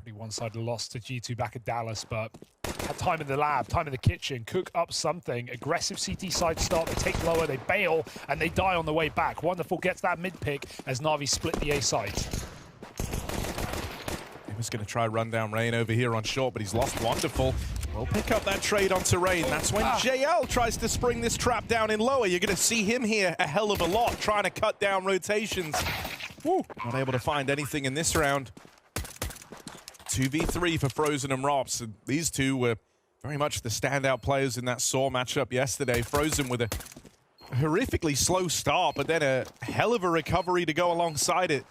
Pretty one-sided loss to G2 back at Dallas, but had time in the lab, time in the kitchen, cook up something. Aggressive CT side start, they take lower, they bail, and they die on the way back. Wonderful gets that mid pick as NaVi split the A side. He was going to try run down Rain over here on short, but he's lost Wonderful. We'll pick up that trade onto Rain. That's when JL tries to spring this trap down in lower. You're going to see him here a hell of a lot, trying to cut down rotations. Woo. Not able to find anything in this round. 2v3 for Frozen and Rops. And these two were very much the standout players in that Saw matchup yesterday. Frozen with a horrifically slow start, but then a hell of a recovery to go alongside it.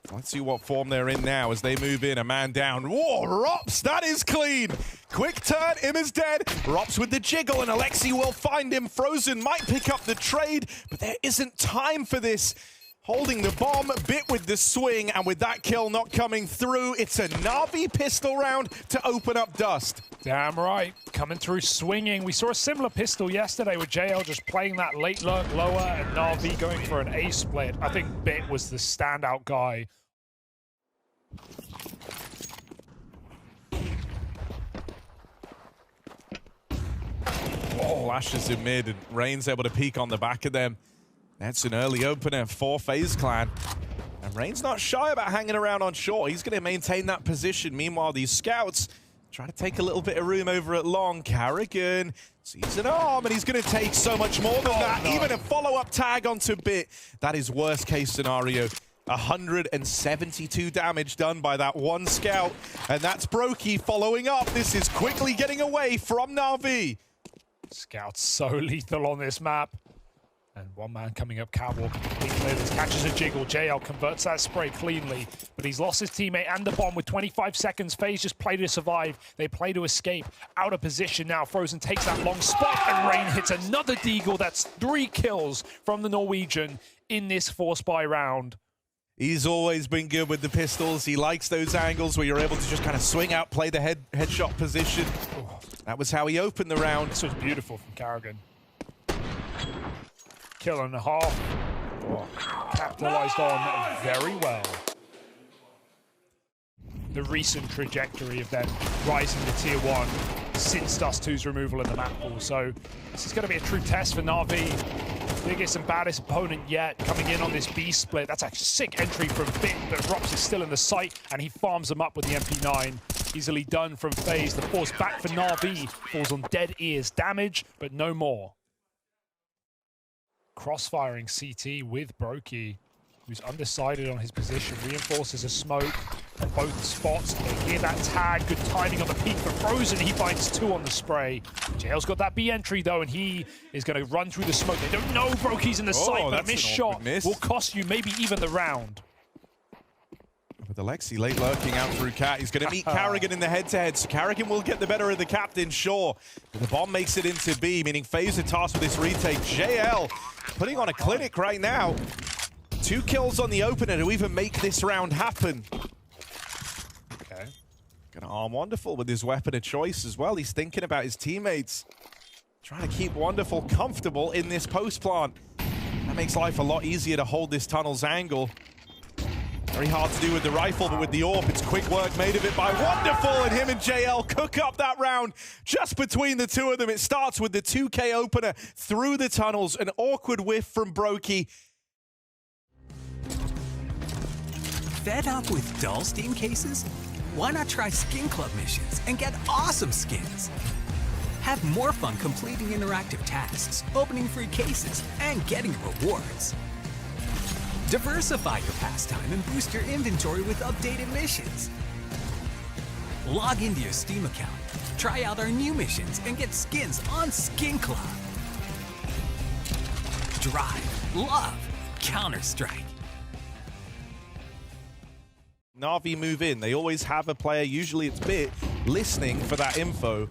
Let's see what form they're in now as they move in. A man down. Whoa, Rops, that is clean. Quick turn, him is dead. Rops with the jiggle, and Alexi will find him. Frozen might pick up the trade, but there isn't time for this. Holding the bomb, bit with the swing, and with that kill not coming through, it's a NaVi pistol round to open up Dust. Damn right, coming through swinging. We saw a similar pistol yesterday with JL just playing that late lurk lower and NaVi going for an A split. I think Bit was the standout guy. Oh, Flashes in mid, and Rain's able to peek on the back of them. That's an early opener for FaZe Clan. And Rain's not shy about hanging around on short. He's going to maintain that position. Meanwhile, these scouts try to take a little bit of room over at long. Carrigan sees an arm, and he's going to take so much more than that. No. Even a follow-up tag onto Bit. That is worst case scenario. 172 damage done by that one scout. And that's Brokey following up. This is quickly getting away from NaVi. Scout's so lethal on this map. And one man coming up catwalk, complete clearance, catches a jiggle. JL converts that spray cleanly, but he's lost his teammate and the bomb with 25 seconds. FaZe just play to survive. They play to escape. Out of position now. Frozen takes that long spot, and Rain hits another deagle. That's 3 kills from the Norwegian in this 4-spy round. He's always been good with the pistols. He likes those angles where you're able to just kind of swing out, play the headshot position. That was how he opened the round. This was beautiful from Carrigan. Kill and a half. Oh, capitalized on very well. The recent trajectory of them rising to tier 1 since Dust 2's removal in the map pool. So this is going to be a true test for NaVi. Biggest and baddest opponent yet coming in on this B split. That's a sick entry from Bit, but Rops is still in the sight, and he farms them up with the MP9. Easily done from FaZe. The force back for NaVi falls on dead ears. Damage, but no more. Crossfiring CT with Brokey, who's undecided on his position. Reinforces a smoke on both spots. They hear that tag. Good timing on the peak for Frozen. He finds 2 on the spray. JL's got that B entry though, and he is going to run through the smoke. They don't know Brokey's in the sight, but a missed shot will cost you maybe even the round. With Alexi late lurking out through Cat, he's going to meet Carrigan in the head-to-head, so Carrigan will get the better of the captain, sure. But the bomb makes it into B, meaning FaZe are tasked with this retake. JL putting on a clinic right now. 2 kills on the opener to even make this round happen. Okay. Gonna arm Wonderful with his weapon of choice as well. He's thinking about his teammates. Trying to keep Wonderful comfortable in this post plant. That makes life a lot easier to hold this tunnel's angle. Very hard to do with the rifle, but with the AWP, it's quick work made of it by Wonderful, and him and JL cook up that round just between the two of them. It starts with the 2K opener through the tunnels, an awkward whiff from Brokey. Fed up with dull Steam cases? Why not try Skin Club missions and get awesome skins? Have more fun completing interactive tasks, opening free cases, and getting rewards. Diversify your pastime and boost your inventory with updated missions. Log into your Steam account, try out our new missions, and get skins on Skin Club. Drive, love, Counter-Strike. NaVi move in. They always have a player, usually it's Bit, listening for that info.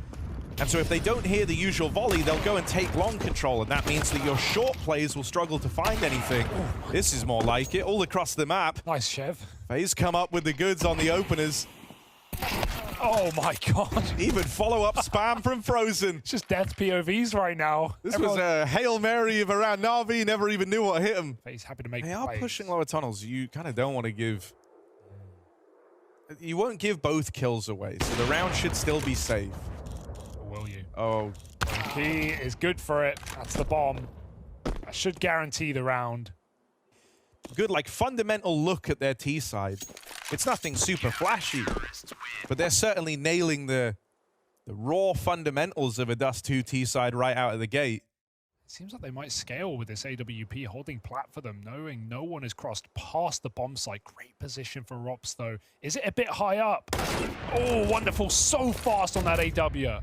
And so if they don't hear the usual volley, they'll go and take long control, and that means that your short plays will struggle to find anything. This is more like it, all across the map. Nice, Chev. FaZe come up with the goods on the openers. Oh my god. Even follow-up spam from Frozen. It's just death POVs right now. This was a Hail Mary of around NaVi, never even knew what hit him. FaZe happy to make They are pushing lower tunnels. You kind of don't want to give You won't give both kills away, so the round should still be safe. Or will you? Oh. He is good for it. That's the bomb. That should guarantee the round. Good, like, fundamental look at their T side. It's nothing super flashy, but they're certainly nailing the raw fundamentals of a Dust 2 T side right out of the gate. Seems like they might scale with this AWP holding plat for them, knowing no one has crossed past the bomb site. Great position for Rops, though. Is it a bit high up? Oh, wonderful. So fast on that AW.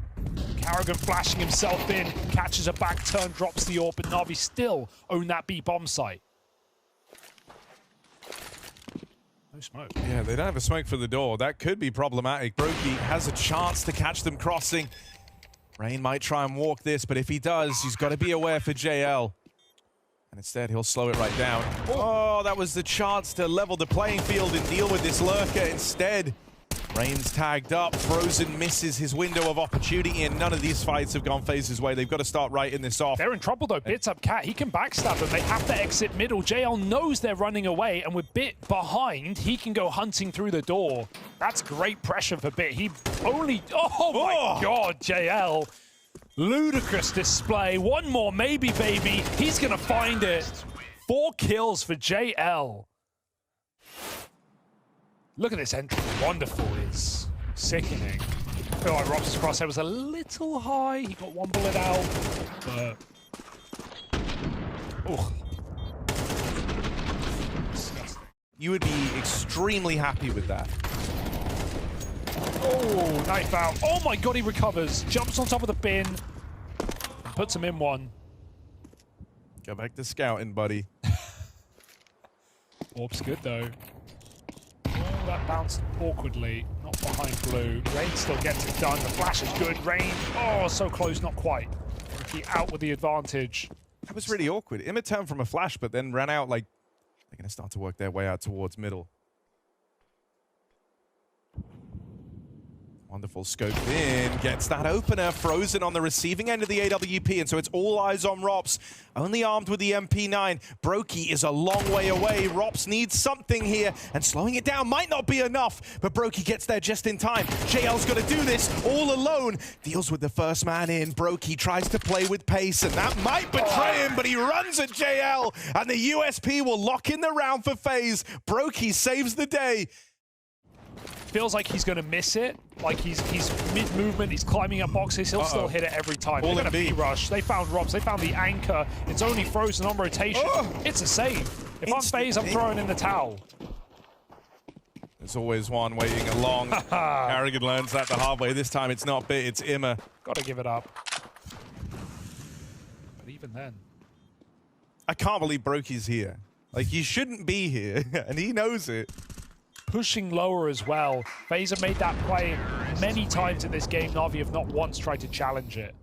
Karrigan flashing himself in, catches a back turn, drops the AWP, but NaVi still own that B bomb site. No smoke. Yeah, they don't have a smoke for the door. That could be problematic. Brokey has a chance to catch them crossing. Rain might try and walk this, but if he does, he's got to be aware for JL. And instead, he'll slow it right down. Oh, that was the chance to level the playing field and deal with this lurker. Instead, Rain's tagged up. Frozen misses his window of opportunity, and none of these fights have gone FaZe's way. They've got to start writing this off. They're in trouble, though. Bit's up Cat. He can backstab them. They have to exit middle. JL knows they're running away, and with Bit behind, he can go hunting through the door. That's great pressure for Bit. He only... Oh, my God, JL. Ludicrous display. One more, maybe, baby. He's going to find it. 4 kills for JL. Look at this entry. Wonderful. It's sickening. I feel like Rops' crosshair was a little high. He got one bullet out, but... Oh. Disgusting. You would be extremely happy with that. Oh, knife out. Oh my God, he recovers. Jumps on top of the bin. And puts him in one. Go back to scouting, buddy. Orb's good, though. Oh, that bounced awkwardly. Not behind blue. Rain still gets it done. The flash is good. Rain, oh, so close, not quite. He out with the advantage. That was really awkward. Imma turned from a flash, but then ran out like they're going to start to work their way out towards middle. Wonderful scope in, gets that opener, Frozen on the receiving end of the AWP, and so it's all eyes on Rops. Only armed with the MP9. Brokey is a long way away. Rops needs something here, and slowing it down might not be enough, but Brokey gets there just in time. JL's got to do this all alone. Deals with the first man in. Brokey tries to play with pace, and that might betray him, but he runs at JL, and the USP will lock in the round for FaZe. Brokey saves the day. Feels like he's going to miss it. Like he's mid-movement, he's climbing up boxes, he'll still hit it every time. They're going to B-rush. They found Rops, they found the anchor. It's only Frozen on rotation. It's a save. If I'm FaZe, I'm throwing in the towel. There's always one waiting along. Karrigan learns that the hard way. This time it's not Bit, it's Imma. Got to give it up. But even then. I can't believe Brokey's here. Like, he shouldn't be here, and he knows it. Pushing lower as well. FaZe have made that play many times in this game. NaVi have not once tried to challenge it.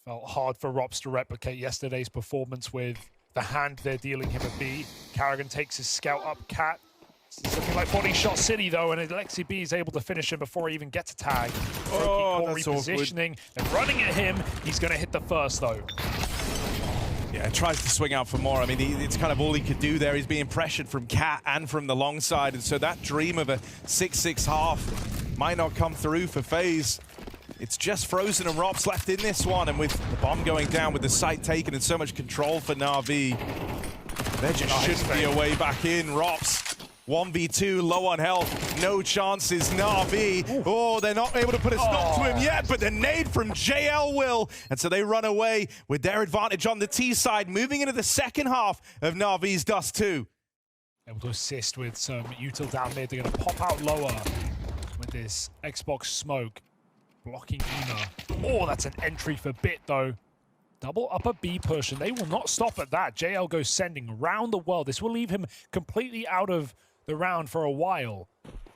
Felt hard for Rops to replicate yesterday's performance with the hand they're dealing him at B. Karrigan takes his scout up Cat. It's looking like body shot city though, and Alexi B is able to finish him before he even gets a tag. Oh, that's repositioning and running at him. He's going to hit the first though. Yeah, tries to swing out for more. I mean, it's kind of all he could do there. He's being pressured from Cat and from the long side, and so that dream of a 6-6 half might not come through for FaZe. It's just Frozen and Rops left in this one, and with the bomb going down, with the site taken, and so much control for NaVi, there just shouldn't be a way back in. Rops 1v2, low on health, no chances. NaVi, oh, they're not able to put a stop to him yet, but the nade from JL will. And so they run away with their advantage on the T side, moving into the second half of NaVi's Dust 2. Able to assist with some util down mid. They're going to pop out lower with this Xbox smoke, blocking Ina. Oh, that's an entry for Bit though. Double upper B push, and they will not stop at that. JL goes sending around the world. This will leave him completely out of the round for a while.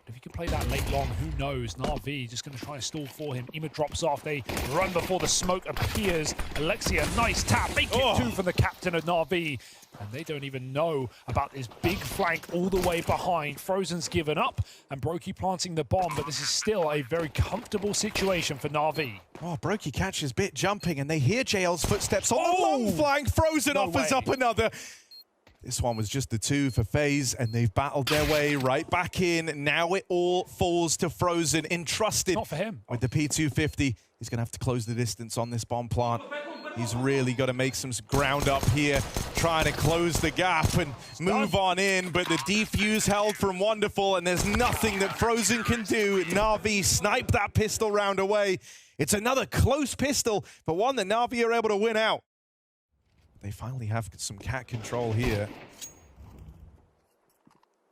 If he can play that late long, who knows? NaVi just going to try and stall for him. Ima drops off. They run before the smoke appears. Alexia, nice tap. Make it 2 from the captain of NaVi. And they don't even know about this big flank all the way behind. Frozen's given up, and Brokey planting the bomb, but this is still a very comfortable situation for NaVi. Oh, Brokey catches Bit jumping, and they hear JL's footsteps on the long flank. Frozen offers up another. This one was just the two for FaZe, and they've battled their way right back in. Now it all falls to Frozen, entrusted Not for him. with the P250. He's going to have to close the distance on this bomb plant. He's really got to make some ground up here, trying to close the gap and move on in, but the defuse held from Wonderful, and there's nothing that Frozen can do. NaVi sniped that pistol round away. It's another close pistol, but one that NaVi are able to win out. They finally have some cat control here.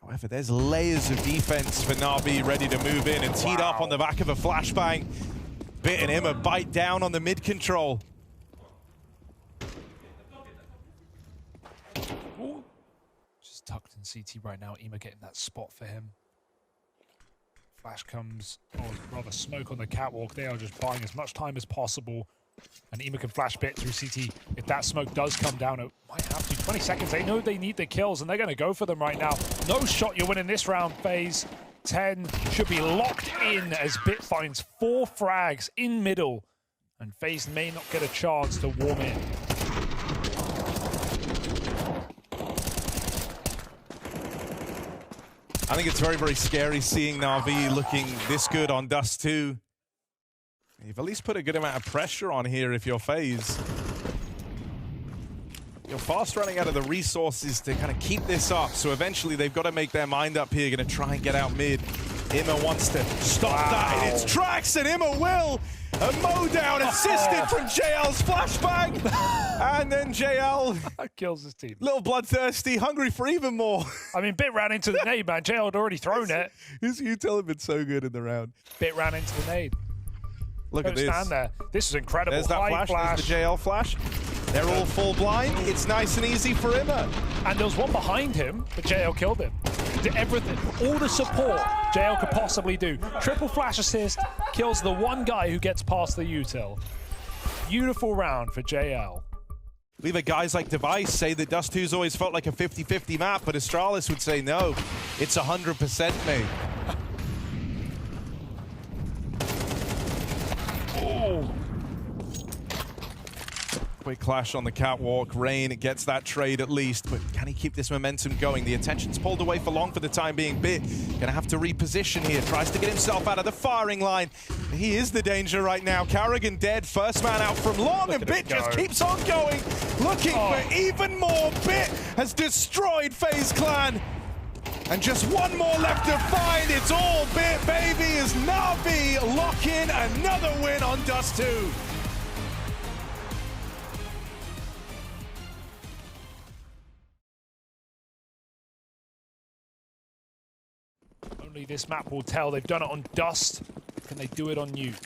However, there's layers of defense for NaVi ready to move in and teed up on the back of a flashbang. Bit and Imma bite down on the mid control. Ooh. Just tucked in CT right now. Imma getting that spot for him. Flash comes, or rather smoke on the catwalk. They are just buying as much time as possible. And Imma can flash bit through CT. If that smoke does come down, it might have to. 20 seconds. They know they need the kills, and they're going to go for them right now. No shot, you're winning this round, FaZe. 10 should be locked in as Bit finds 4 frags in middle. And FaZe may not get a chance to warm in. I think it's very, very scary seeing NaVi looking this good on Dust 2. You've at least put a good amount of pressure on here if you're FaZe. You're fast running out of the resources to kind of keep this up, so eventually they've got to make their mind up here, going to try and get out mid. Imma wants to stop that in its tracks, and Imma will! A mow down assisted from JL's flashbang! And then JL... kills his team. Little bloodthirsty, hungry for even more. I mean, Bit ran into the nade, man. JL had already thrown it. His util had been so good in the round. Bit ran into the nade. Look at this. Stand there. This is incredible. There's that flash. There's the JL flash. They're all full blind. It's nice and easy for Imma. And there was one behind him, but JL killed him. Did everything, all the support JL could possibly do. Triple flash assist, kills the one guy who gets past the util. Beautiful round for JL. We've had guys like Device say that Dust 2's always felt like a 50-50 map, but Astralis would say no, it's 100% mate. Oh. Quick clash on the catwalk. Rain gets that trade at least, but can he keep this momentum going? The attention's pulled away for long for the time being. Bit gonna have to reposition here. Tries to get himself out of the firing line. He is the danger right now. Karrigan dead. First man out from long, and Bit just keeps on going. Looking for even more. Bit has destroyed FaZe Clan. And just one more left to find. It's all Bit, baby, as NaVi lock in another win on Dust 2. Only this map will tell. They've done it on Dust. Can they do it on Nuke?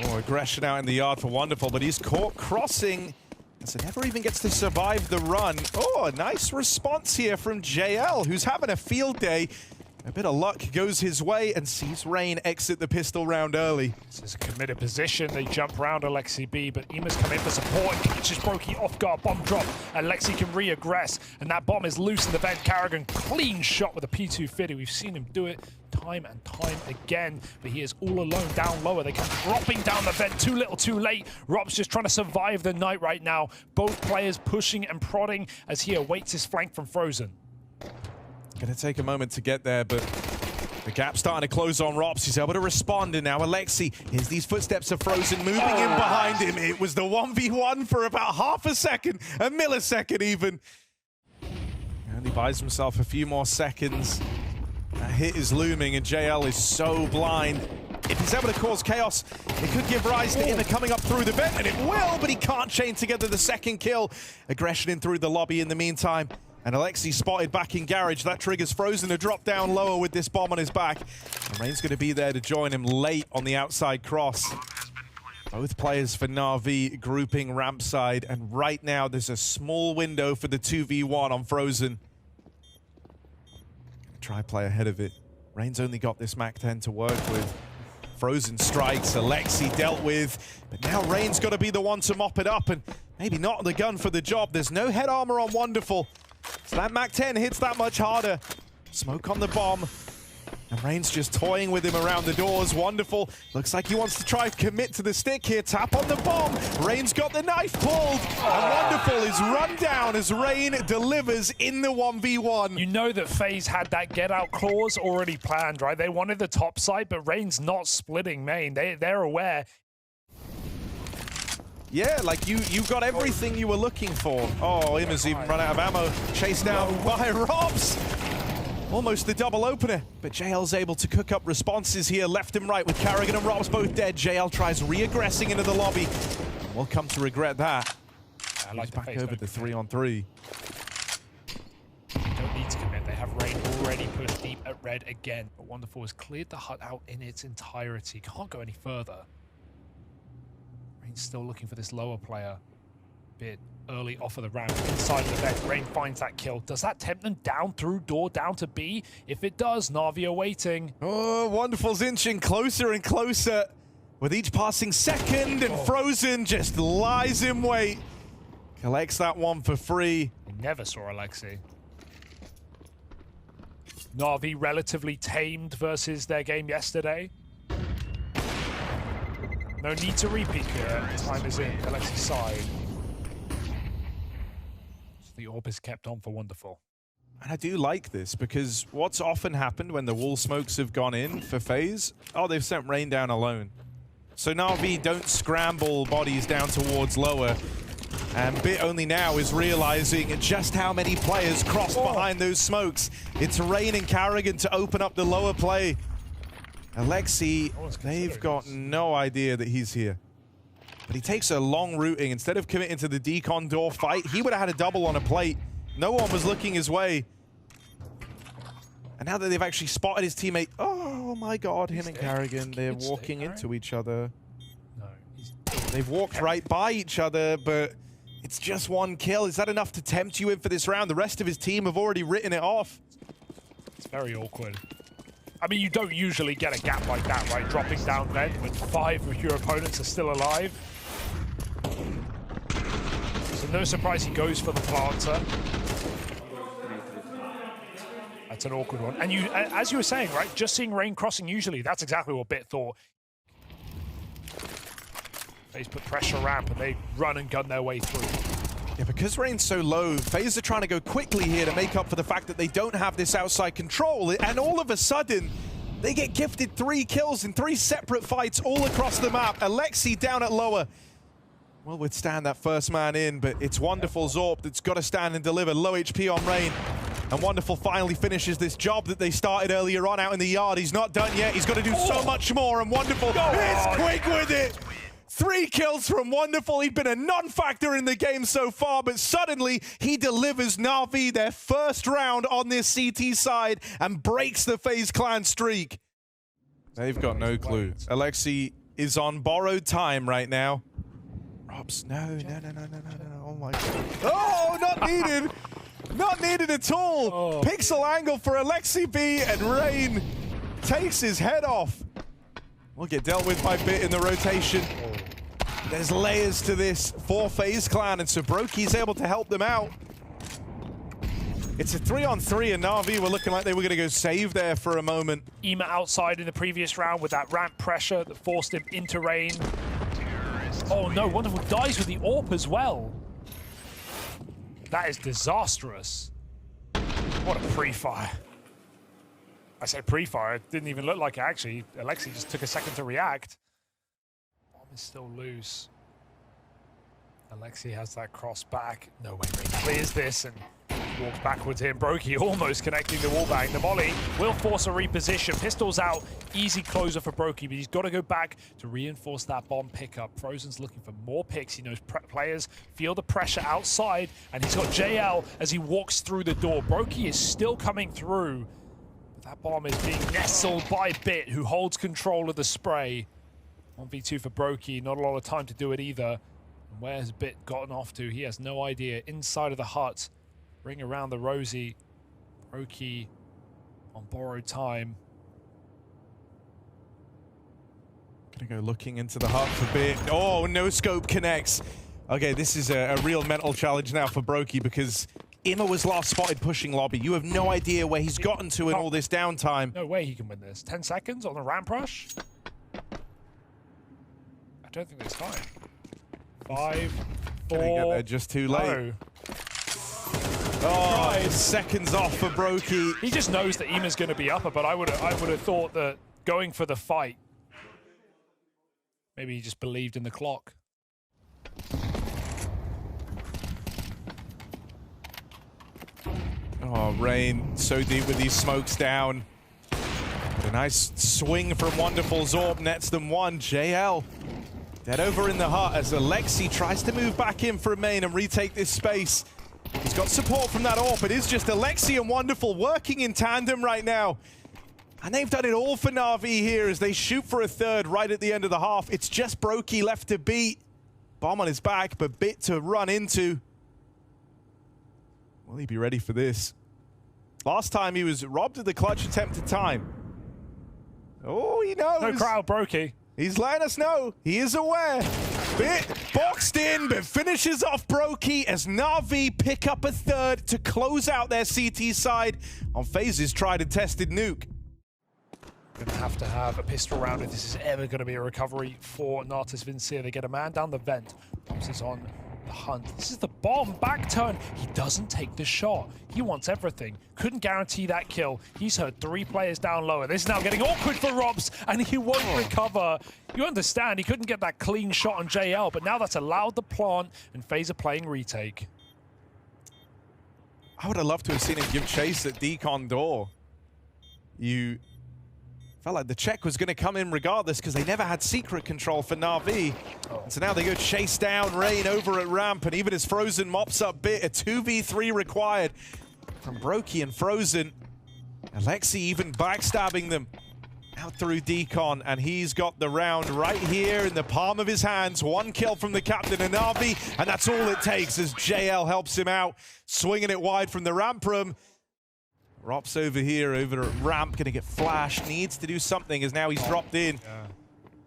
Oh, aggression out in the yard for Wonderful, but he's caught crossing. So never even gets to survive the run. Oh, a nice response here from JL, who's having a field day. A bit of luck goes his way and sees Rain exit the pistol round early. This is a committed position. They jump around Alexi B, but Imma's come in for support and catches Brokey off guard. Bomb drop. Alexi can re-aggress, and that bomb is loose in the vent. Karrigan, clean shot with a P250. We've seen him do it time and time again, but he is all alone down lower. They come dropping down the vent too little too late. Rob's just trying to survive the night right now. Both players pushing and prodding as he awaits his flank from Frozen. Gonna take a moment to get there, but the gap's starting to close on Rops. He's able to respond, and now Alexi, here's these footsteps of Frozen moving in behind him. It was the 1v1 for about half a second, a millisecond even. And he buys himself a few more seconds. That hit is looming, and JL is so blind. If he's able to cause chaos, it could give rise to Imma coming up through the vent, and it will, but he can't chain together the second kill. Aggression in through the lobby in the meantime. And Alexi spotted back in garage. That triggers Frozen to drop down lower with this bomb on his back. And Rain's going to be there to join him late on the outside cross. Both players for NaVi grouping ramp side. And right now, there's a small window for the 2v1 on Frozen. Try play ahead of it. Rain's only got this MAC-10 to work with. Frozen strikes, Alexi dealt with. But now Rain's got to be the one to mop it up. And maybe not the gun for the job. There's no head armor on Wonderful. So that MAC-10 hits that much harder. Smoke on the bomb. And Rain's just toying with him around the doors. Wonderful. Looks like he wants to try commit to the stick here. Tap on the bomb. Rain's got the knife pulled. And Wonderful is run down as Rain delivers in the 1v1. You know that FaZe had that get out clause already planned, right? They wanted the top side, but Rain's not splitting main. They're aware. Yeah, like you got everything you were looking for. Oh, Im has even run out of ammo. Chased down by Robs. Almost the double opener, but JL's able to cook up responses here, left and right, with Carrigan and Robs both dead. JL tries re-aggressing into the lobby. We'll come to regret that. I like He's back over the 3-on-3. Don't need to commit. They have Rain already pushed deep at red again. But Wonderful has cleared the hut out in its entirety. Can't go any further. Rain's still looking for this lower player. Bit early off of the ramp, inside of the bed. Rain finds that kill. Does that tempt them down through door, down to B? If it does, NaVi are waiting. Oh, Wonderful's inching closer and closer with each passing second, and Frozen just lies in wait. Collects that one for free. I never saw Alexi. NaVi relatively tamed versus their game yesterday. No need to repeat here. Time is in Alexi's side. The orb is kept on for Wonderful. And I do like this because what's often happened when the wall smokes have gone in for FaZe, oh, they've sent Rain down alone. So NaVi don't scramble bodies down towards lower. And Bit only now is realizing just how many players crossed behind those smokes. It's Rain and Carrigan to open up the lower play. Alexi, they've got no idea that he's here. But he takes a long routing. Instead of committing to the decon door fight, he would have had a double on a plate. No one was looking his way. And now that they've actually spotted his teammate, oh my god, him and Carrigan, they're walking into each other. No, They've walked right by each other, but it's just one kill. Is that enough to tempt you in for this round? The rest of his team have already written it off. It's very awkward. I mean, you don't usually get a gap like that, right? Dropping down then when 5 of your opponents are still alive. So no surprise he goes for the planter. That's an awkward one. And you, as you were saying, right, just seeing Rain crossing usually, that's exactly what Bit thought. FaZe put pressure ramp and they run and gun their way through. Yeah, because Rain's so low, FaZe are trying to go quickly here to make up for the fact that they don't have this outside control. And all of a sudden, they get gifted 3 kills in 3 separate fights all across the map. Alexi down at lower will withstand that first man in, but it's Wonderful Zorp that's got to stand and deliver. Low HP on Rain. And Wonderful finally finishes this job that they started earlier on out in the yard. He's not done yet. He's got to do so much more, and Wonderful is quick with it. 3 kills from Wonderful. He'd been a non-factor in the game so far, but suddenly he delivers NaVi their first round on this CT side and breaks the FaZe clan streak. They've got no clue. Alexi is on borrowed time right now. Robs, no. Oh my god. Oh, not needed. Not needed at all. Pixel angle for Alexi B, and Rain takes his head off. We'll get dealt with by Bit in the rotation. There's layers to this for FaZe clan, and so Broki's able to help them out. It's a 3-on-3, and NaVi were looking like they were going to go save there for a moment. Ema outside in the previous round with that ramp pressure that forced him into Rain. Oh no, Wonderful dies with the AWP as well. That is disastrous. What a pre-fire. I say pre-fire, it didn't even look like it actually. Alexi just took a second to react. Bomb is still loose. Alexi has that cross back. No way, Rain clears this and walks backwards here. Broki almost connecting the wallbang. The volley will force a reposition. Pistols out, easy closer for Broki, but he's got to go back to reinforce that bomb pickup. Frozen's looking for more picks. He knows players feel the pressure outside, and he's got JL as he walks through the door. Broki is still coming through. That bomb is being nestled by Bit, who holds control of the spray. 1v2 for Broki, not a lot of time to do it either. And where has Bit gotten off to? He has no idea. Inside of the hut, ring around the Rosie. Broki on borrowed time. Gonna go looking into the hut for Bit. Oh, no scope connects. Okay, this is a real mental challenge now for Broki, because Ima was last spotted pushing lobby. You have no idea where he's gotten to in all this downtime. No way he can win this. 10 seconds on the ramp rush? I don't think there's time. 5, 4... Gonna get there just too late. No. Oh, seconds off for Brokey. He just knows that Ima's going to be upper, but I would have thought that going for the fight, maybe he just believed in the clock. Oh, Rain so deep with these smokes down. A nice swing from Wonderful. Zorb nets them one. JL dead over in the hut as Alexi tries to move back in for a main and retake this space. He's got support from that AWP. It is just Alexi and Wonderful working in tandem right now. And they've done it all for NaVi here as they shoot for a third right at the end of the half. It's just Brokey left to beat. Bomb on his back, but bit to run into. Will he be ready for this? Last time he was robbed of the clutch attempt at time. Oh, he knows. No crowd, Brokey. He's letting us know. He is aware. Bit boxed in, but finishes off Brokey as NaVi pick up a third to close out their CT side on FaZe's tried and tested nuke. Going to have a pistol round if this is ever going to be a recovery for Natus Vincere. They get a man down the vent. Pops is on the hunt. This is the bomb. Back turn. He doesn't take the shot. He wants everything. Couldn't guarantee that kill. He's heard 3 players down lower. This is now getting awkward for Robs, and he won't recover. You understand, he couldn't get that clean shot on JL, but now that's allowed the plant, and FaZe are playing retake. I would have loved to have seen him give chase at Decon door. You felt like the check was going to come in regardless because they never had secret control for NaVi. And so now they go chase down Rain over at ramp, and even as Frozen mops up Bit, a 2v3 required from Brokey and Frozen. Alexi even backstabbing them out through Decon, and he's got the round right here in the palm of his hands. 1 kill from the captain of NaVi, and that's all it takes as JL helps him out, swinging it wide from the ramp room. Rops over here, over at ramp, gonna get flashed, needs to do something as now he's dropped in.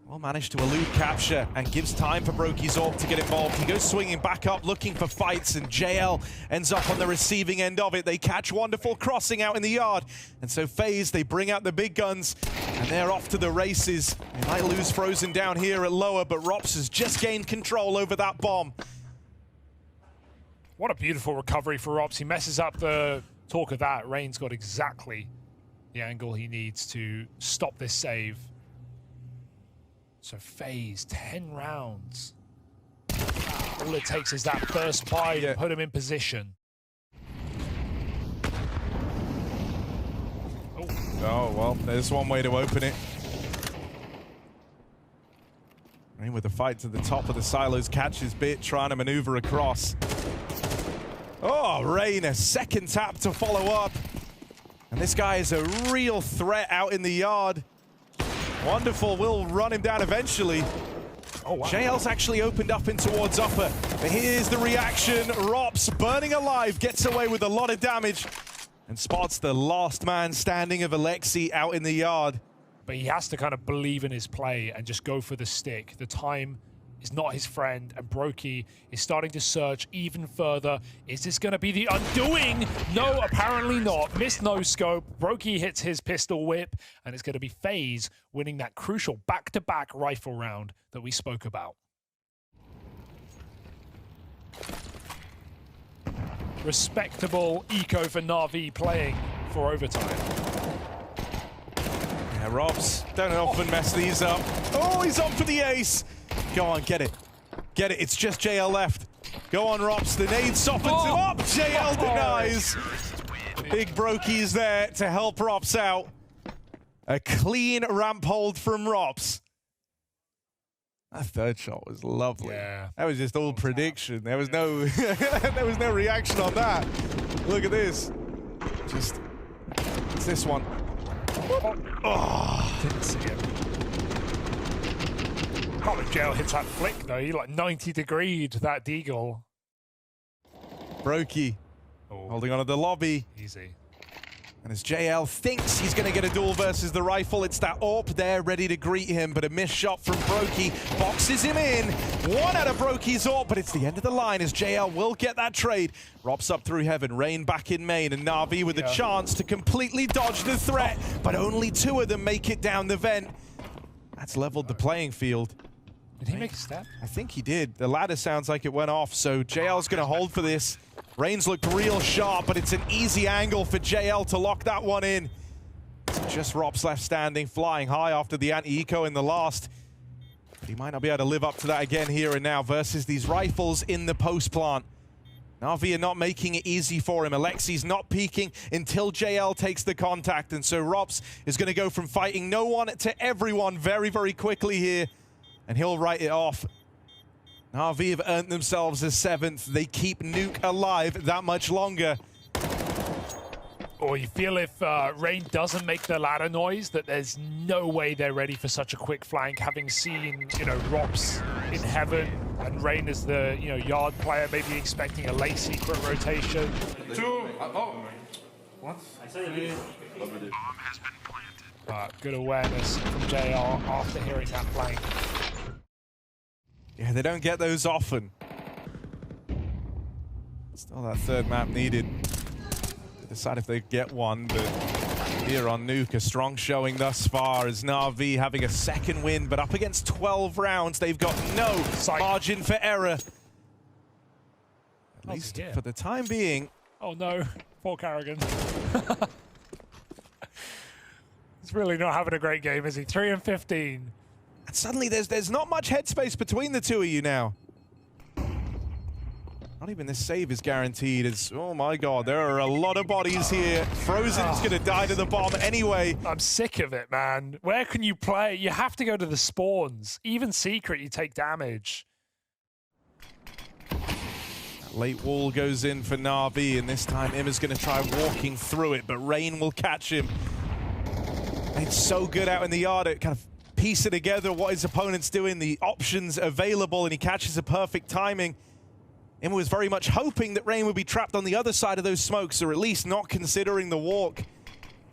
Well, managed to elude capture and gives time for Brokey's AWP to get involved. He goes swinging back up, looking for fights, and JL ends up on the receiving end of it. They catch Wonderful crossing out in the yard. And so FaZe, they bring out the big guns, and they're off to the races. They might lose Frozen down here at lower, but Rops has just gained control over that bomb. What a beautiful recovery for Rops. He messes up the talk of that. Rain's got exactly the angle he needs to stop this save. So FaZe, 10 rounds. All it takes is that first buy to put him in position. Oh, well, there's one way to open it. Rain with the fight to the top of the silos, catches Bit, trying to maneuver across. Oh, Rain, a second tap to follow up. And this guy is a real threat out in the yard. Wonderful will run him down eventually. Oh, wow. JL's actually opened up in towards upper. But here's the reaction. Rops, burning alive, gets away with a lot of damage and spots the last man standing of Alexi out in the yard. But he has to kind of believe in his play and just go for the stick. The time is not his friend, and Brokey is starting to search even further. Is this going to be the undoing? No, apparently not. Missed no scope. Brokey hits his pistol whip, and it's going to be FaZe winning that crucial back-to-back rifle round that we spoke about. Respectable eco for NaVi playing for overtime. Yeah, Robs don't often mess these up. Oh, he's on for the ace. Go on, get it. Get it. It's just JL left. Go on, Rops. The nade softens him up. JL denies. Big Brokey's there to help Rops out. A clean ramp hold from Rops. That third shot was lovely. Yeah. That was just all prediction. There was no there was no reaction on that. Look at this. Just it's this one. Oh, didn't see it. Can't believe JL hits that flick though. He like 90-degreed that deagle. Brokey holding on to the lobby. Easy. And as JL thinks he's going to get a duel versus the rifle, it's that AWP there ready to greet him, but a missed shot from Brokey boxes him in. One out of Brokey's AWP, but it's the end of the line as JL will get that trade. Rops up through heaven, Rain back in main, and NaVi with a chance to completely dodge the threat, but only two of them make it down the vent. That's leveled the playing field. Did he make a step? I think he did. The ladder sounds like it went off, so JL's going to hold for this. Rain's looked real sharp, but it's an easy angle for JL to lock that one in. It's just Rops left standing, flying high after the anti-eco in the last. But he might not be able to live up to that again here and now versus these rifles in the post plant. NaVi are not making it easy for him. Alexi's not peeking until JL takes the contact, and so Rops is going to go from fighting no one to everyone very, very quickly here, and he'll write it off. NaVi have earned themselves a 7th. They keep Nuke alive that much longer. Or you feel if Rain doesn't make the ladder noise, that there's no way they're ready for such a quick flank, having seen, Rops in heaven and Rain as the, yard player, maybe expecting a late secret rotation. What? Good awareness from JR after hearing that flank. Yeah, they don't get those often. Still that third map needed. They decide if they get one, but here on Nuke, a strong showing thus far as NaVi having a second win, but up against 12 rounds, they've got no margin for error. At least for the time being. Oh no, poor Carrigan. He's really not having a great game, is he? 3 and 15. And suddenly there's not much headspace between the two of you now. Not even this save is guaranteed. As, oh my god, there are a lot of bodies here. Frozen's going to die to the bomb anyway. I'm sick of it, man. Where can you play? You have to go to the spawns. Even secret, you take damage. That late wall goes in for NaVi, and this time Imma's going to try walking through it, but Rain will catch him. It's so good out in the yard at kind of piecing together what his opponent's doing, the options available, and he catches a perfect timing. Imma was very much hoping that Rain would be trapped on the other side of those smokes, or at least not considering the walk.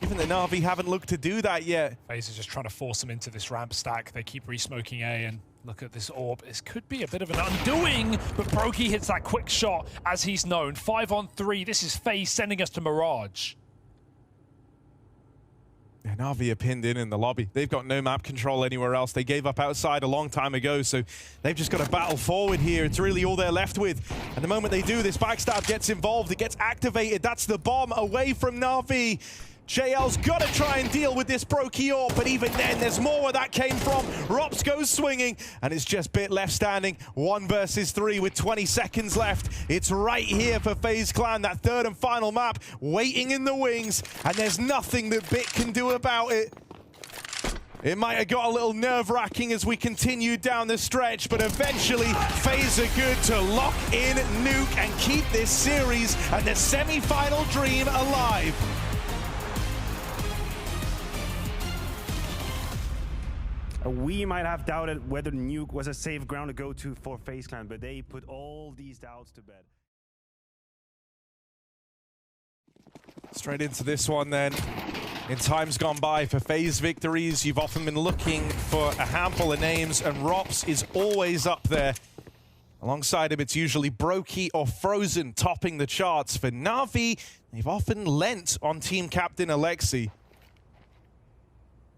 Given that NaVi haven't looked to do that yet. FaZe is just trying to force him into this ramp stack. They keep re-smoking A, and look at this AWP. This could be a bit of an undoing, but Brokey hits that quick shot as he's known. 5 on 3. This is FaZe sending us to Mirage. Yeah, NaVi are pinned in the lobby. They've got no map control anywhere else. They gave up outside a long time ago, so they've just got to battle forward here. It's really all they're left with. And the moment they do, this backstab gets involved. It gets activated. That's the bomb away from NaVi. JL's got to try and deal with this Brokey AWP, but even then, there's more where that came from. Rops goes swinging, and it's just Bit left standing. 1 versus 3 with 20 seconds left. It's right here for FaZe Clan, that third and final map, waiting in the wings, and there's nothing that Bit can do about it. It might have got a little nerve-wracking as we continue down the stretch, but eventually FaZe are good to lock in Nuke and keep this series and the semi-final dream alive. We might have doubted whether Nuke was a safe ground to go to for FaZe Clan, but they put all these doubts to bed. Straight into this one then. In times gone by for FaZe victories, you've often been looking for a handful of names, and Rops is always up there. Alongside him, it's usually Brokey or Frozen topping the charts. For NaVi, they've often lent on team captain Alexi.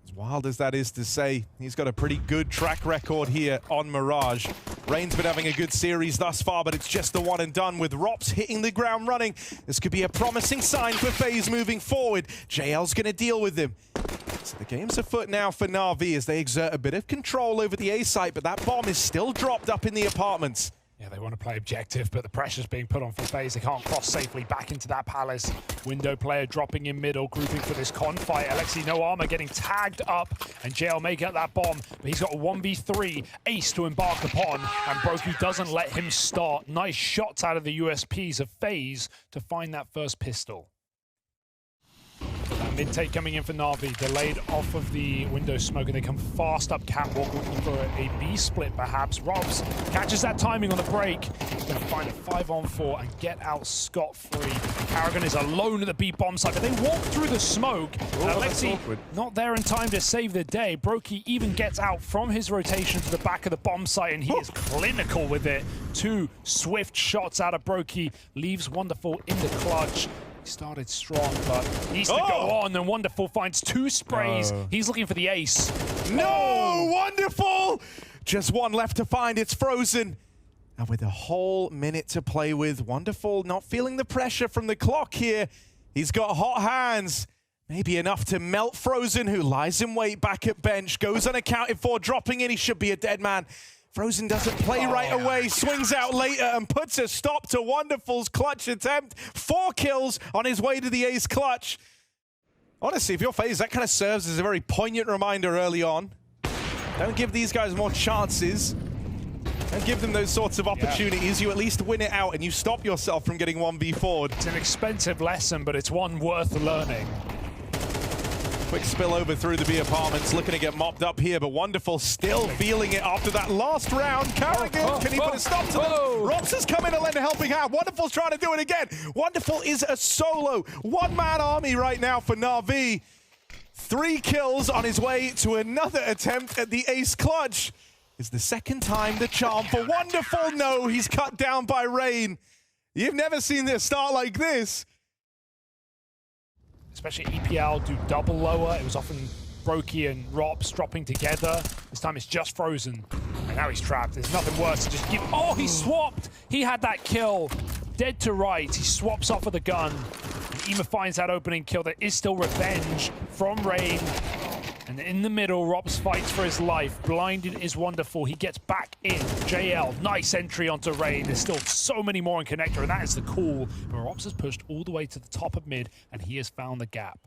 As wild as that is to say, he's got a pretty good track record here on Mirage. Rain's been having a good series thus far, but it's just the one and done with Rops hitting the ground running. This could be a promising sign for FaZe moving forward. JL's going to deal with him. So the game's afoot now for NaVi as they exert a bit of control over the A site, but that bomb is still dropped up in the apartments. Yeah, they want to play objective, but the pressure's being put on for FaZe. They can't cross safely back into that palace. Window player dropping in middle, grouping for this con fight. Alexi, no armor, getting tagged up, and JL may get that bomb, but he's got a 1v3 ace to embark upon, and Brokey doesn't let him start. Nice shots out of the USPs of FaZe to find that first pistol. Mid take coming in for NaVi, delayed off of the window smoke, and they come fast up catwalk looking for a B split perhaps. Robs catches that timing on the break. He's going to find a 5-on-4 and get out scot-free. Karrigan is alone at the B bomb site, but they walk through the smoke. And Alexi not there in time to save the day. Brokey even gets out from his rotation to the back of the bomb site, and he is clinical with it. 2 swift shots out of Brokey leaves Wonderful in the clutch. He started strong, but needs to go on, and Wonderful finds 2 sprays. He's looking for the ace. No, Wonderful! Just one left to find, it's Frozen. And with a whole minute to play with, Wonderful not feeling the pressure from the clock here. He's got hot hands. Maybe enough to melt Frozen, who lies in wait back at bench. Goes unaccounted for, dropping in. He should be a dead man. Frozen doesn't play right away, swings out later and puts a stop to Wonderful's clutch attempt. 4 kills on his way to the ace clutch. Honestly, if you're FaZe, that kind of serves as a very poignant reminder early on. Don't give these guys more chances. And give them those sorts of opportunities. You at least win it out and you stop yourself from getting 1v4'd. It's an expensive lesson, but it's one worth learning. Quick spill over through the B apartments, looking to get mopped up here, but Wonderful still feeling it after that last round. Karrigan, can he put a stop to them? Robs has come in to lend a helping hand. Wonderful's trying to do it again. Wonderful is a solo one-man army right now for NaVi. 3 kills on his way to another attempt at the ace clutch. Is the second time the charm for Wonderful. No, he's cut down by Rain. You've never seen this start like this. Especially EPL do double lower. It was often Brokey and Rops dropping together. This time it's just Frozen. And now he's trapped. There's nothing worse to just give. Oh, he swapped. He had that kill. Dead to right. He swaps off of the gun. And Ema finds that opening kill. There is still revenge from Rain. And in the middle, Rops fights for his life. Blinded is Wonderful. He gets back in. JL, nice entry onto Rain. There's still so many more in Connector, and that is the call. But Rops has pushed all the way to the top of mid, and he has found the gap.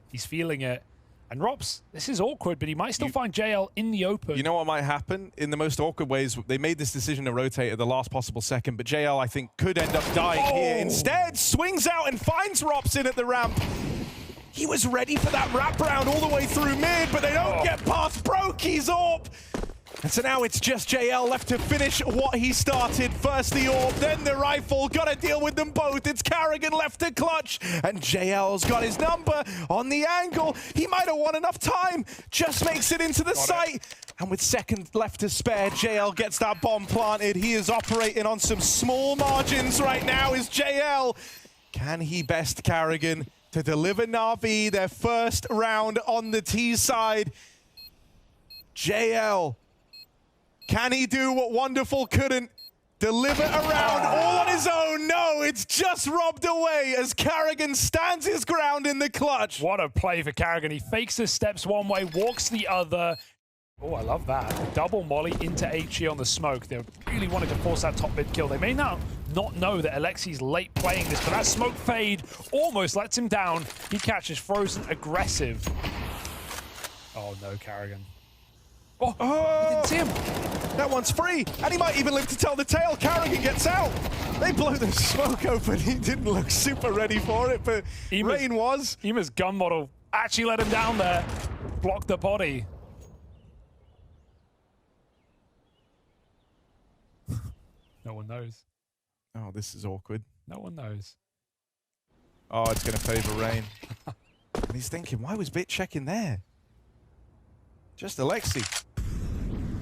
He's feeling it. And Rops, this is awkward, but he might still find JL in the open. You know what might happen? In the most awkward ways, they made this decision to rotate at the last possible second, but JL, I think, could end up dying here. Instead, swings out and finds Rops in at the ramp. He was ready for that wraparound all the way through mid, but they don't get past Brokey's AWP. And so now it's just JL left to finish what he started. First the AWP, then the rifle. Got to deal with them both. It's Karrigan left to clutch. And JL's got his number on the angle. He might have won enough time. Just makes it into the site. And with seconds left to spare, JL gets that bomb planted. He is operating on some small margins right now, is JL. Can he best Karrigan to deliver NaVi their first round on the T side? JL, can he do what Wonderful couldn't? Deliver a round all on his own? No, it's just robbed away as Karrigan stands his ground in the clutch. What a play for Karrigan. He fakes his steps one way, walks the other. Oh, I love that. Double molly into HE on the smoke. They really wanted to force that top mid kill. They may now not know that Alexi's late playing this, but that smoke fade almost lets him down. He catches Frozen aggressive. Oh no, Karrigan. Oh, he didn't see him. That one's free, and he might even live to tell the tale. Karrigan gets out. They blow the smoke open. He didn't look super ready for it, but Rain was. Ema's gun model actually let him down there. Blocked the body. No one knows. Oh, this is awkward. No one knows. Oh, it's going to favor Rain. And he's thinking, why was Bit checking there? Just Alexi.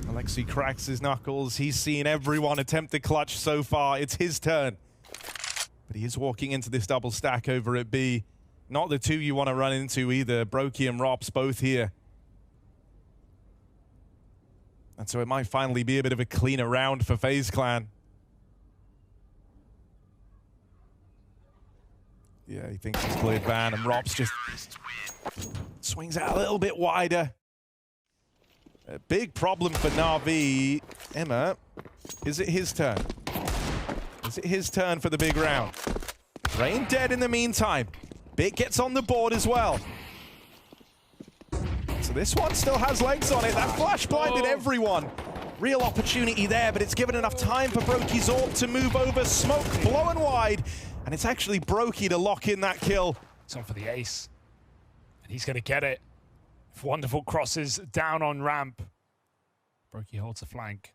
Alexi cracks his knuckles. He's seen everyone attempt to clutch so far. It's his turn. But he is walking into this double stack over at B. Not the two you want to run into either. Brokey and Rops both here. And so it might finally be a bit of a cleaner round for FaZe Clan. Yeah, he thinks he's cleared ban, and Rops just swings out a little bit wider. A big problem for NaVi. Emma, is it his turn? Is it his turn for the big round? Rain dead in the meantime. Bit gets on the board as well. So this one still has legs on it. That flash blinded everyone. Real opportunity there, but it's given enough time for Brokey's AWP to move over. Smoke blowing wide. And it's actually Brokey to lock in that kill. It's on for the ace. And he's going to get it. If Wonderful crosses down on ramp. Brokey holds the flank.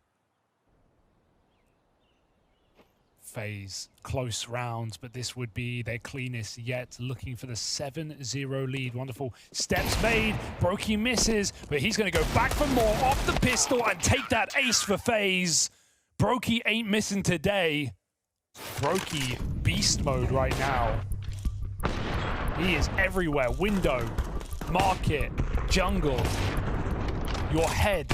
FaZe close rounds, but this would be their cleanest yet, looking for the 7-0 lead. Wonderful steps made. Brokey misses, but he's going to go back for more off the pistol and take that ace for FaZe. Brokey ain't missing today. Brokey beast mode right now. He is everywhere. Window, market, jungle, your head.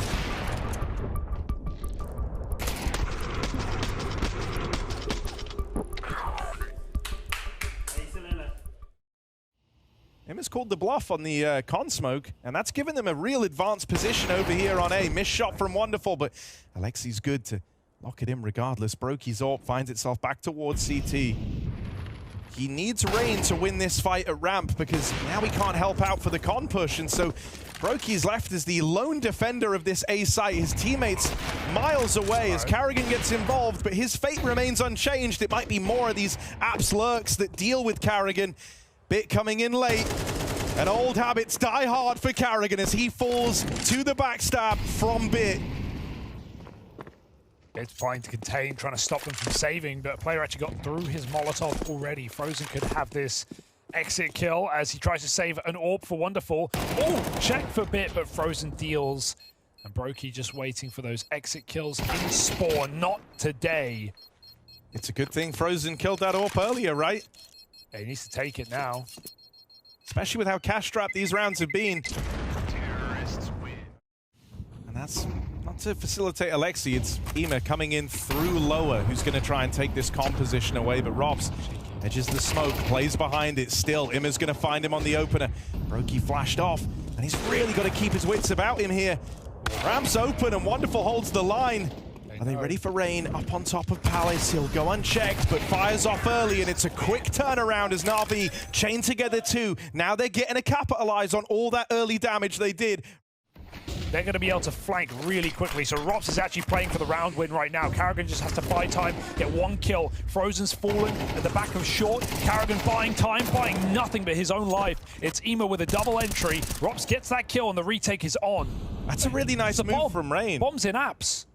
Has called the bluff on the con smoke, and that's given them a real advanced position over here on A. Missed shot from Wonderful, but Alexi's good to lock it in regardless. Brokey's AWP finds itself back towards CT. He needs Rain to win this fight at ramp because now he can't help out for the con push, and so Brokey's left as the lone defender of this A site. His teammates miles away as Karrigan gets involved, but his fate remains unchanged. It might be more of these Apps lurks that deal with Karrigan. Bit coming in late, and old habits die hard for Karrigan as he falls to the backstab from Bit. It's trying to contain, trying to stop them from saving, but a player actually got through his Molotov already. Frozen could have this exit kill as he tries to save an AWP for Wonderful. Oh, check for Bit, but Frozen deals. And Brokey just waiting for those exit kills in spawn, not today. It's a good thing Frozen killed that AWP earlier, right? Yeah, he needs to take it now. Especially with how cash-strapped these rounds have been. And that's not to facilitate Alexi, it's Ema coming in through lower, who's going to try and take this composition away, but Robs edges the smoke, plays behind it still. Ima's going to find him on the opener. Brokey flashed off, and he's really got to keep his wits about him here. Ramp's open, and Wonderful holds the line. Are they ready for Rain? Up on top of Palace, he'll go unchecked, but fires off early, and it's a quick turnaround as NaVi chain together too. Now they're getting to capitalize on all that early damage they did. They're going to be able to flank really quickly, so Rops is actually playing for the round win right now. Karrigan just has to buy time, get one kill. Frozen's fallen at the back of short. Karrigan buying time, buying nothing but his own life. It's Ema with a double entry. Rops gets that kill, and the retake is on. That's a really nice move from Rain. Bomb's in Apps.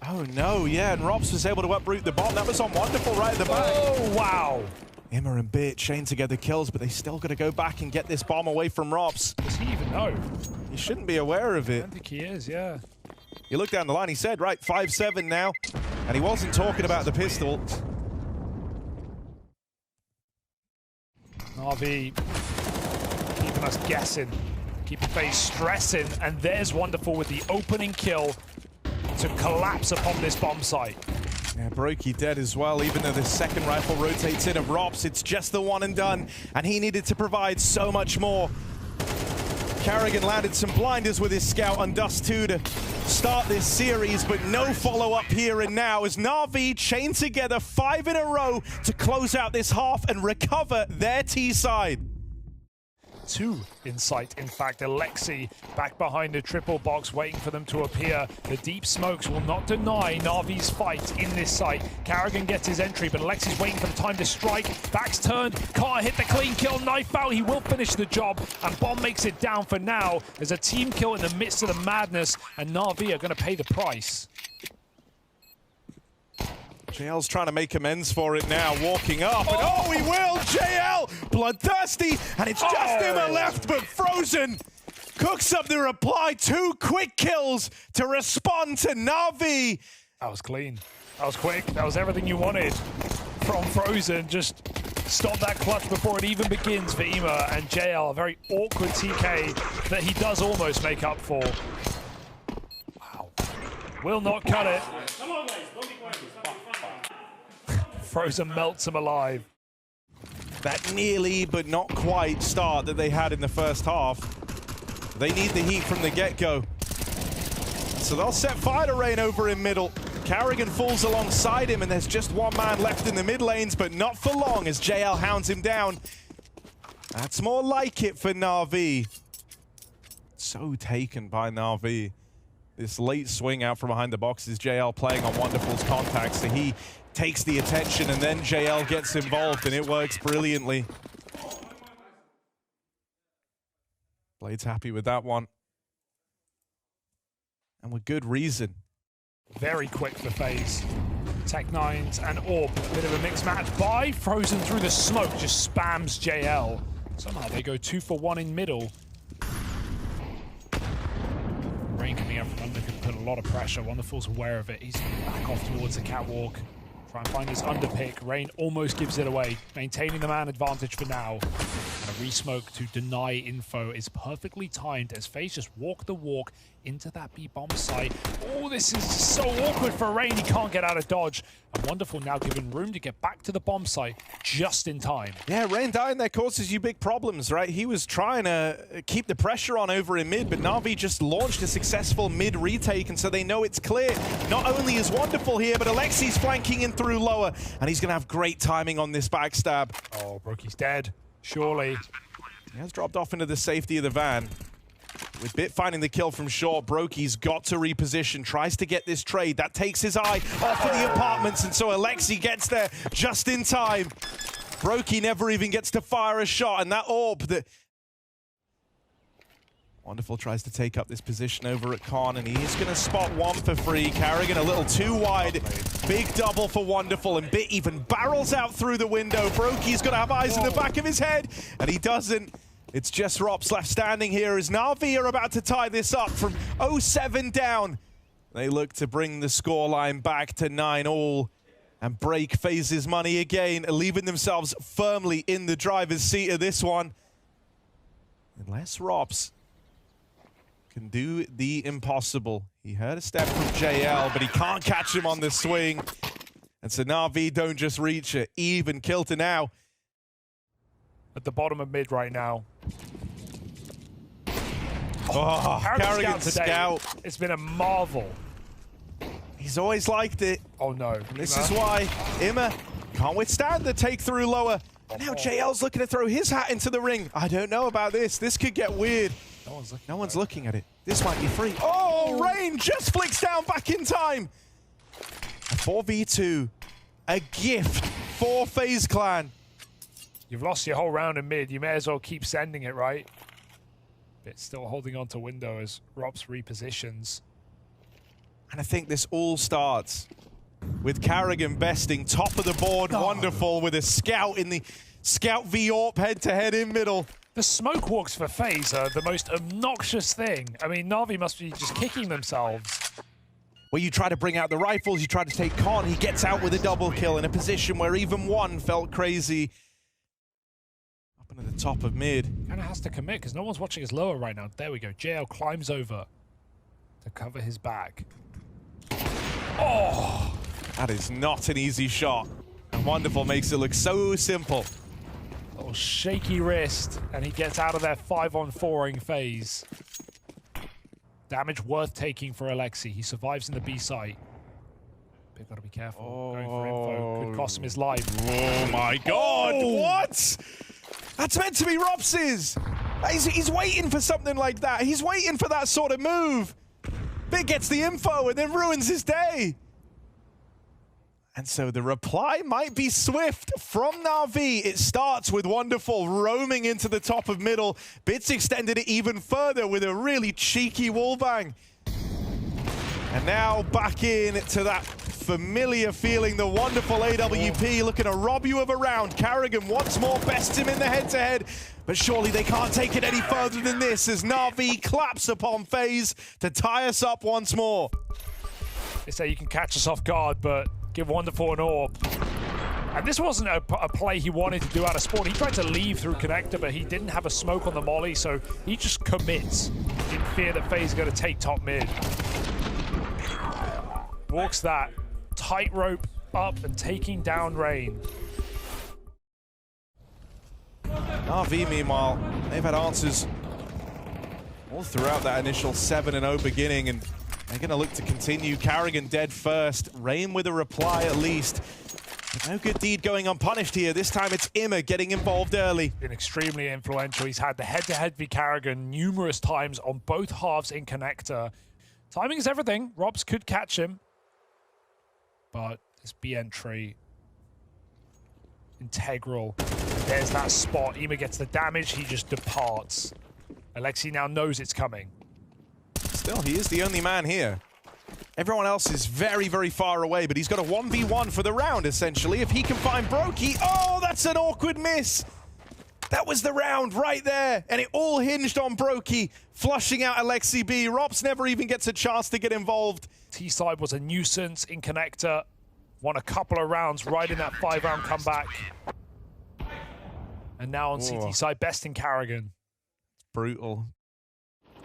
Oh no, yeah, and Robs was able to uproot the bomb. That was on Wonderful right at the back. Oh, wow. Emma and Bit chain together kills, but they still got to go back and get this bomb away from Robs. Does he even know? He shouldn't be aware of I it. don't think he is, yeah. You look down the line, he said, right, 5-7 now, and he wasn't talking about the pistol. NaVi keeping us guessing, keeping FaZe stressing, and there's Wonderful with the opening kill to collapse upon this bomb site. Yeah, Brokey dead as well, even though the second rifle rotates in of Robs. It's just the one and done, and he needed to provide so much more. Karrigan landed some blinders with his scout on Dust 2 to start this series, but no follow-up here and now as NaVi chain together 5 in a row to close out this half and recover their T side. 2 in sight, in fact. Alexi back behind the triple box, waiting for them to appear. The deep smokes will not deny NaVi's fight in this site. Karrigan gets his entry, but Alexi's waiting for the time to strike. Back's turned, can't hit the clean kill. Knife out, he will finish the job, and Bomb makes it down for now. There's a team kill in the midst of the madness, and NaVi are going to pay the price. JL's trying to make amends for it now, walking up, and oh, he will! JL, bloodthirsty, and it's just Emma left, but Frozen cooks up the reply. 2 quick kills to respond to NaVi. That was clean. That was quick. That was everything you wanted from Frozen. Just stop that clutch before it even begins for Ema, and JL, a very awkward TK that he does almost make up for. Wow. Will not cut it. Come on, guys. Don't be quiet. Frozen melts him alive. That nearly, but not quite, start that they had in the first half. They need the heat from the get-go. So they'll set fire to Rain over in middle. Karrigan falls alongside him, and there's just one man left in the mid lanes, but not for long as JL hounds him down. That's more like it for NaVi. So taken by NaVi. This late swing out from behind the boxes, JL playing on Wonderful's contacts, so he takes the attention, and then JL gets involved, and it works brilliantly. Blade's happy with that one. And with good reason. Very quick for FaZe. Tech9s and Orb. A bit of a mixed match by Frozen through the smoke. Just spams JL. Somehow they go 2 for 1 in middle. Rain coming out from under could put a lot of pressure. Wonderful's aware of it. He's back off towards the catwalk. Try and find his underpick. Rain almost gives it away. Maintaining the man advantage for now. And a resmoke to deny info is perfectly timed as FaZe just walk the walk into that B bomb site. Oh, this is so awkward for Rain. He can't get out of dodge. And Wonderful now given room to get back to the bomb site just in time. Yeah, Rain dying there causes you big problems, right? He was trying to keep the pressure on over in mid, but NaVi just launched a successful mid retake, and so they know it's clear. Not only is Wonderful here, but Alexi's flanking in through lower, and he's going to have great timing on this backstab. Oh, Brokey's dead. Surely. He has dropped off into the safety of the van. With Bit finding the kill from short, Brokey's got to reposition, tries to get this trade. That takes his eye off of the apartments, and so Alexi gets there just in time. Brokey never even gets to fire a shot, and that orb that... Wonderful tries to take up this position over at Khan, and he is going to spot one for free. Carrigan a little too wide. Big double for Wonderful, and Bit even barrels out through the window. Brokey's got to have eyes in the back of his head, and he doesn't. It's just Rops left standing here as NaVi are about to tie this up from 0-7 down. They look to bring the scoreline back to 9-all and break FaZe's money again, leaving themselves firmly in the driver's seat of this one. Unless Rops can do the impossible. He heard a step from JL, but he can't catch him on the swing. And so NaVi don't just reach it. Even Kilter now. At the bottom of mid right now. Oh, Carrigan scout. It's been a marvel. He's always liked it. Oh no. And this is why Ima can't withstand the take through lower. And now JL's looking to throw his hat into the ring. I don't know about this. This could get weird. No one's looking at it. This might be free. Oh, Rain just flicks down back in time. A 4v2. A gift for FaZe Clan. You've lost your whole round in mid. You may as well keep sending it, right? But still holding on to window as Rops repositions. And I think this all starts with Carrigan besting top of the board. Wonderful with a scout in the Scout v Orp head-to-head in middle. The smoke walks for FaZe are the most obnoxious thing. I mean, NaVi must be just kicking themselves. Where you try to bring out the rifles, you try to take Khan, he gets out with a double kill in a position where even one felt crazy. Up into the top of mid. Kind of has to commit because no one's watching his lower right now. There we go. JL climbs over to cover his back. Oh! That is not an easy shot. And Wonderful makes it look so simple. Little shaky wrist, and he gets out of there 5-on-4ing FaZe. Damage worth taking for Alexi. He survives in the B site. But gotta be careful. Going for info could cost him his life. Oh my god! What? That's meant to be Rops's! He's waiting for something like that. He's waiting for that sort of move. Bit gets the info and then ruins his day. And so the reply might be swift from NaVi. It starts with Wonderful roaming into the top of middle. Bits extended it even further with a really cheeky wallbang. And now back in to that familiar feeling, the Wonderful AWP looking to rob you of a round. Carrigan once more bests him in the head-to-head, but surely they can't take it any further than this as NaVi claps upon FaZe to tie us up once more. They say you can catch us off guard, but give Wonderful an orb. And this wasn't a play he wanted to do out of spawn. He tried to leave through connector, but he didn't have a smoke on the molly, so he just commits in fear that FaZe is going to take top mid. Walks that tightrope up and taking down Rain. NaVi, meanwhile, they've had answers all throughout that initial 7-0 beginning, and they're going to look to continue. Carrigan dead first. Rain with a reply at least. But no good deed going unpunished here. This time it's Ima getting involved early. Been extremely influential. He's had the head-to-head v Carrigan numerous times on both halves in connector. Timing is everything. Robs could catch him. But this B entry, integral. There's that spot. Ima gets the damage. He just departs. Alexi now knows it's coming. Still, he is the only man here. Everyone else is very, very far away, but he's got a 1v1 for the round, essentially. If he can find Brokey, oh, that's an awkward miss. That was the round right there, and it all hinged on Brokey flushing out Alexi B. Rops never even gets a chance to get involved. T-side was a nuisance in connector. Won a couple of rounds right in that 5-round comeback. And now on CT side, best in Carrigan. Brutal.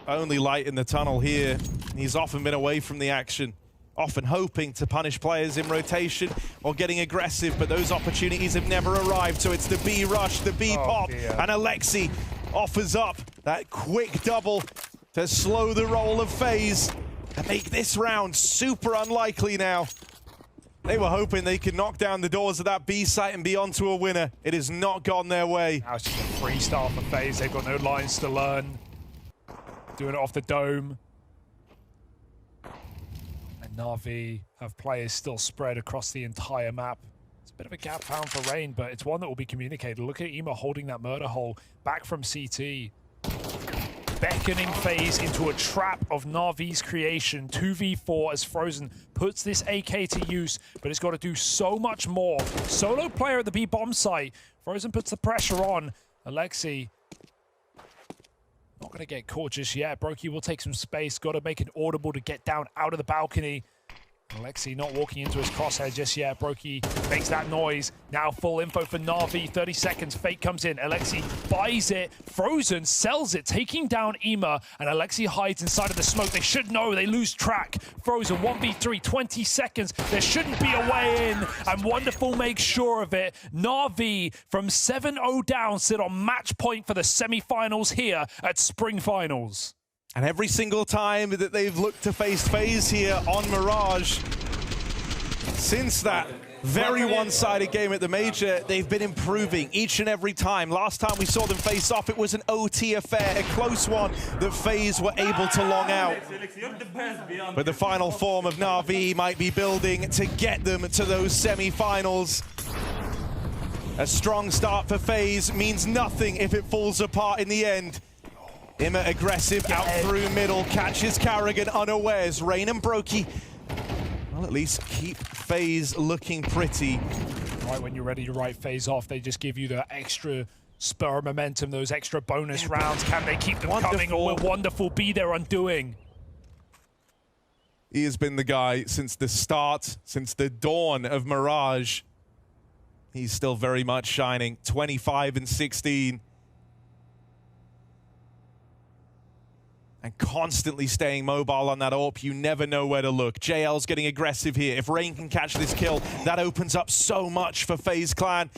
Only light in the tunnel here. He's often been away from the action, often hoping to punish players in rotation or getting aggressive, but those opportunities have never arrived. So it's the B rush, the B pop, and Alexi offers up that quick double to slow the roll of FaZe and make this round super unlikely now. They were hoping they could knock down the doors of that B site and be onto a winner. It has not gone their way. Now it's just a freestyle for FaZe. They've got no lines to learn. Doing it off the dome. And NaVi have players still spread across the entire map. It's a bit of a gap found for Rain, but it's one that will be communicated. Look at Ema holding that murder hole back from CT. Beckoning FaZe into a trap of NaVi's creation. 2v4 as Frozen puts this AK to use, but it's got to do so much more. Solo player at the B bomb site. Frozen puts the pressure on. Alexi not going to get caught just yet. Brokey will take some space. Got to make it audible to get down out of the balcony. Alexi not walking into his crosshair just yet. Brokey makes that noise. Now full info for NaVi. 30 seconds. Fake comes in. Alexi buys it. Frozen sells it, taking down Ema. And Alexi hides inside of the smoke. They should know. They lose track. Frozen 1v3. 20 seconds. There shouldn't be a way in. And Wonderful makes sure of it. NaVi from 7-0 down sit on match point for the semi-finals here at Spring Finals. And every single time that they've looked to face FaZe here on Mirage, since that very one-sided game at the Major, they've been improving each and every time. Last time we saw them face off, it was an OT affair, a close one that FaZe were able to long out. But the final form of NaVi might be building to get them to those semi-finals. A strong start for FaZe means nothing if it falls apart in the end. Ema aggressive out through middle, catches Carrigan unawares. Rain and Brokey will at least keep FaZe looking pretty. Right when you're ready to write FaZe off, they just give you the extra spur momentum, those extra bonus rounds. Can they keep them coming, or will Wonderful be their undoing? He has been the guy since the start, since the dawn of Mirage. He's still very much shining. 25 and 16. And constantly staying mobile on that AWP. You never know where to look. JL's getting aggressive here. If Rain can catch this kill, that opens up so much for FaZe Clan.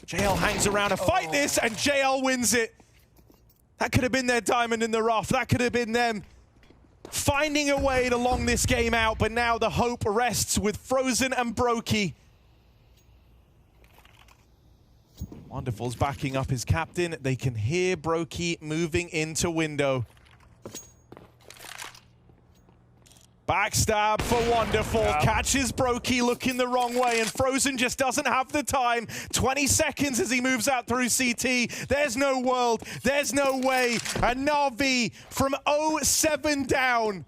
JL hangs around to fight this, and JL wins it. That could have been their diamond in the rough. That could have been them finding a way to long this game out, but now the hope rests with Frozen and Brokey. Wonderful's backing up his captain. They can hear Brokey moving into window. Backstab for Wonderful, catches Brokey looking the wrong way, and Frozen just doesn't have the time. 20 seconds as he moves out through CT. There's no world, there's no way. And NaVi from 0-7 down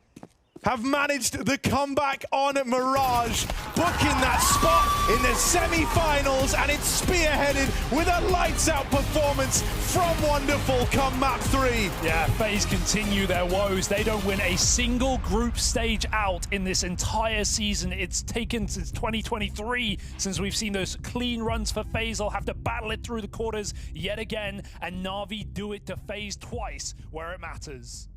have managed the comeback on Mirage, booking that spot in the semi-finals, and it's spearheaded with a lights-out performance from Wonderful come map 3. Yeah, FaZe continue their woes. They don't win a single group stage out in this entire season. It's taken since 2023 since we've seen those clean runs for FaZe. They'll have to battle it through the quarters yet again, and NaVi do it to FaZe twice where it matters.